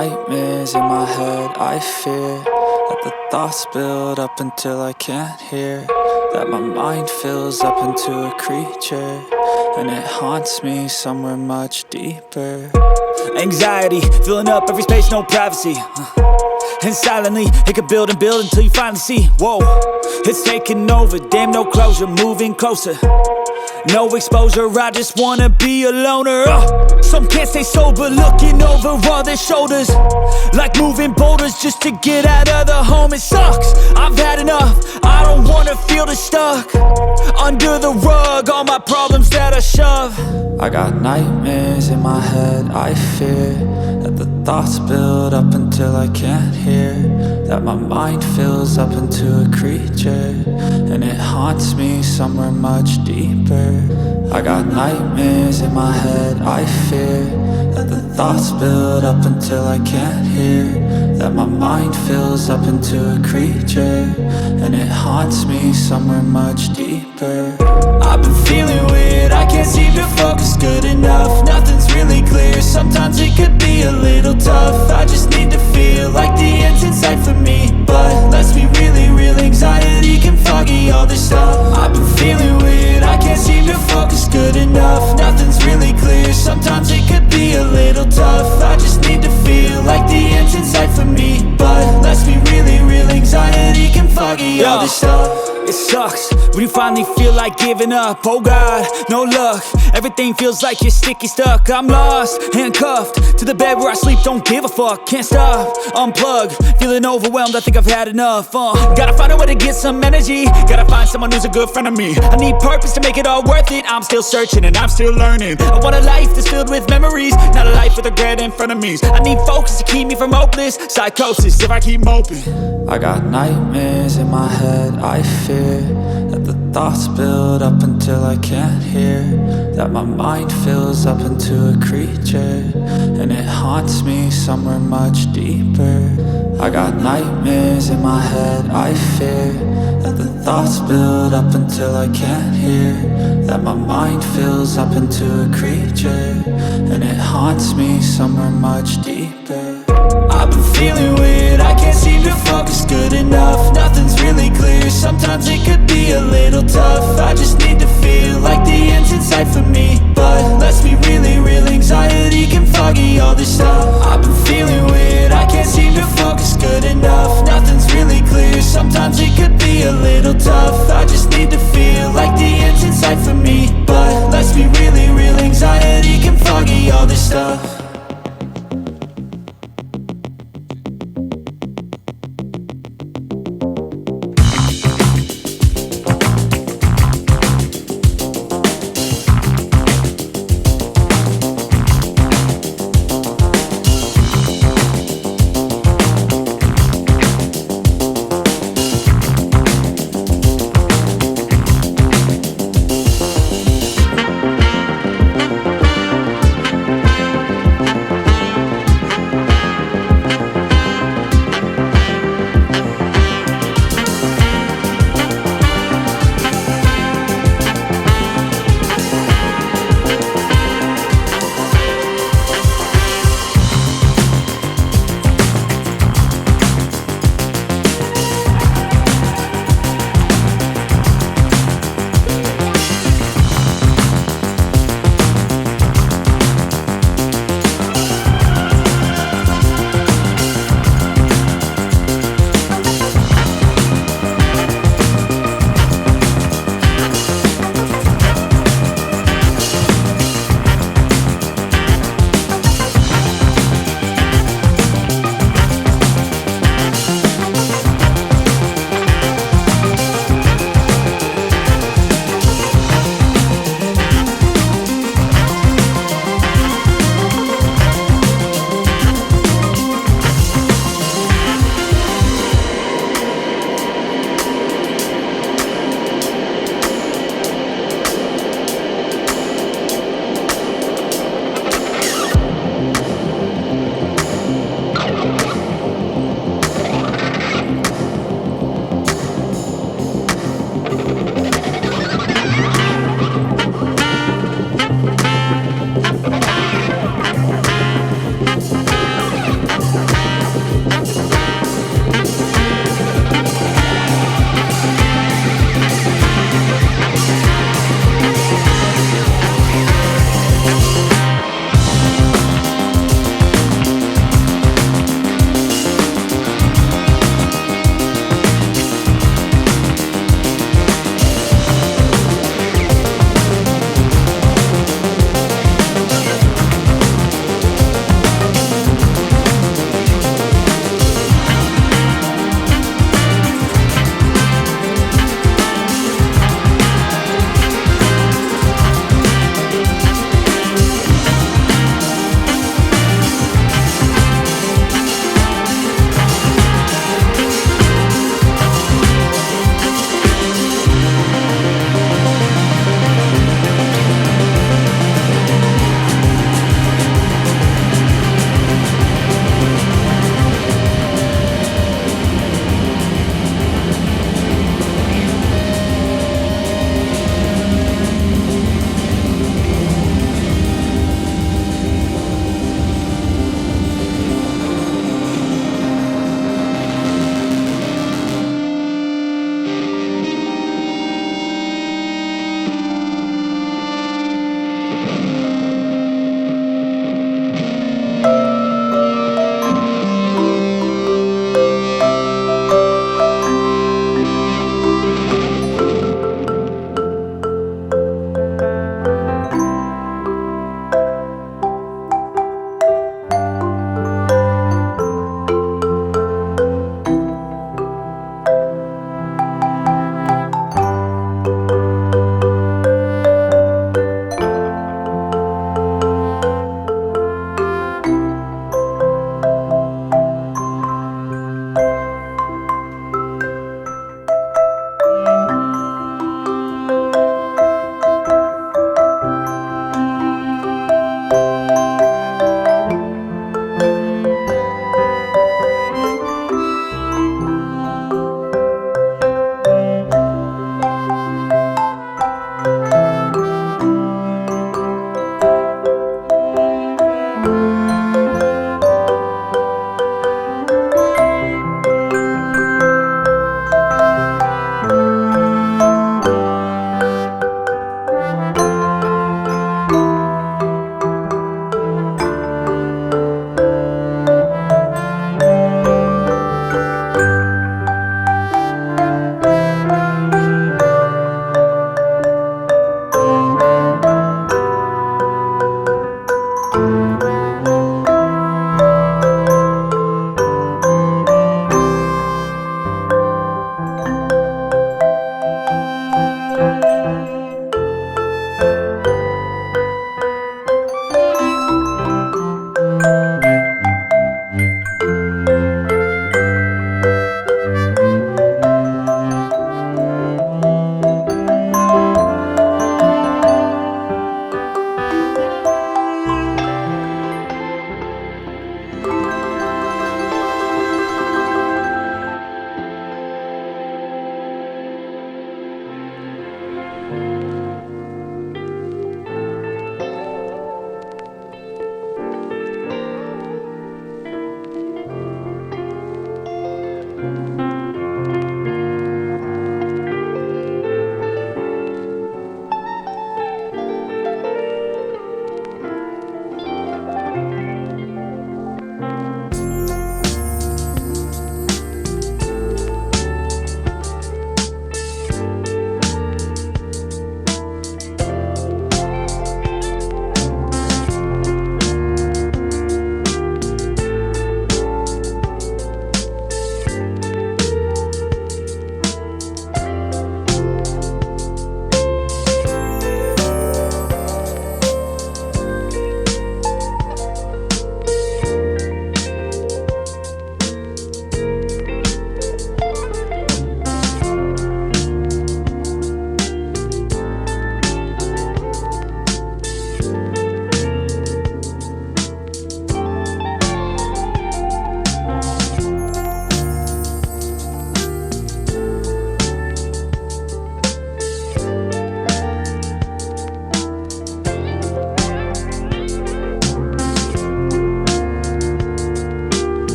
nightmares in my head, I fear that the thoughts build up until I can't hear, that my mind fills up into a creature, and it haunts me somewhere much deeper. Anxiety, filling up every space, no privacy. And silently, it could build and build until you finally see, whoa, it's taking over, damn no closure, moving closer. No exposure, I just wanna be a loner. Some can't stay sober, looking over all their shoulders, like moving boulders just to get out of the home. It sucks, I've had enough, I don't wanna feel the stuck under the rug, all my problems that I shove. I got nightmares in my head, I fear that the thoughts build up until I can't hear, that my mind fills up into a creature, and it haunts me somewhere much deeper. I got nightmares in my head, I fear that the thoughts build up until I can't hear, that my mind fills up into a creature, and it haunts me somewhere much deeper. I've been feeling weird, I can't seem to focus good enough. Nothing's really clear, sometimes it could be a little tough. I just need to feel like the end's in sight for me, but let's be really real, anxiety can foggy all this stuff. I've been feeling weird, I can't seem to focus good enough. Nothing's really clear, sometimes it could be a little tough. I just need to feel like the end's in sight for me, but let's be really real, anxiety can foggy all this stuff. It sucks when you finally feel like giving up. Oh God, no luck, everything feels like you're sticky stuck. I'm lost, handcuffed to the bed where I sleep, don't give a fuck. Can't stop, unplug, feeling overwhelmed, I think I've had enough. Gotta find a way to get some energy, gotta find someone who's a good friend of me. I need purpose to make it all worth it, I'm still searching and I'm still learning. I want a life that's filled with memories, not a life with regret and frenemies. I need focus to keep me from hopeless psychosis if I keep moping. I got nightmares in my head, I fear that the thoughts build up until I can't hear, that my mind fills up into a creature, and it haunts me somewhere much deeper. I got nightmares in my head, I fear that the thoughts build up until I can't hear, that my mind fills up into a creature, and it haunts me somewhere much deeper. I've been feeling weird, I can't seem to focus good enough. Nothing's really clear, sometimes it could be a little tough. I just need to feel like the end's in sight for me, but let's be really real, anxiety can foggy all this stuff. I've been feeling weird, I can't seem to focus good enough. Nothing's really clear, sometimes it could be a little tough. I just need to feel like the end's in sight for me, but let's be really real, anxiety can foggy all this stuff.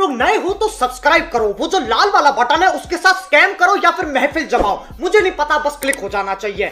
लोग नए हो तो subscribe करो, वो जो लाल वाला button है उसके साथ स्कैम करो या फिर महफिल जमाओ, मुझे नहीं पता, बस क्लिक हो जाना चाहिए।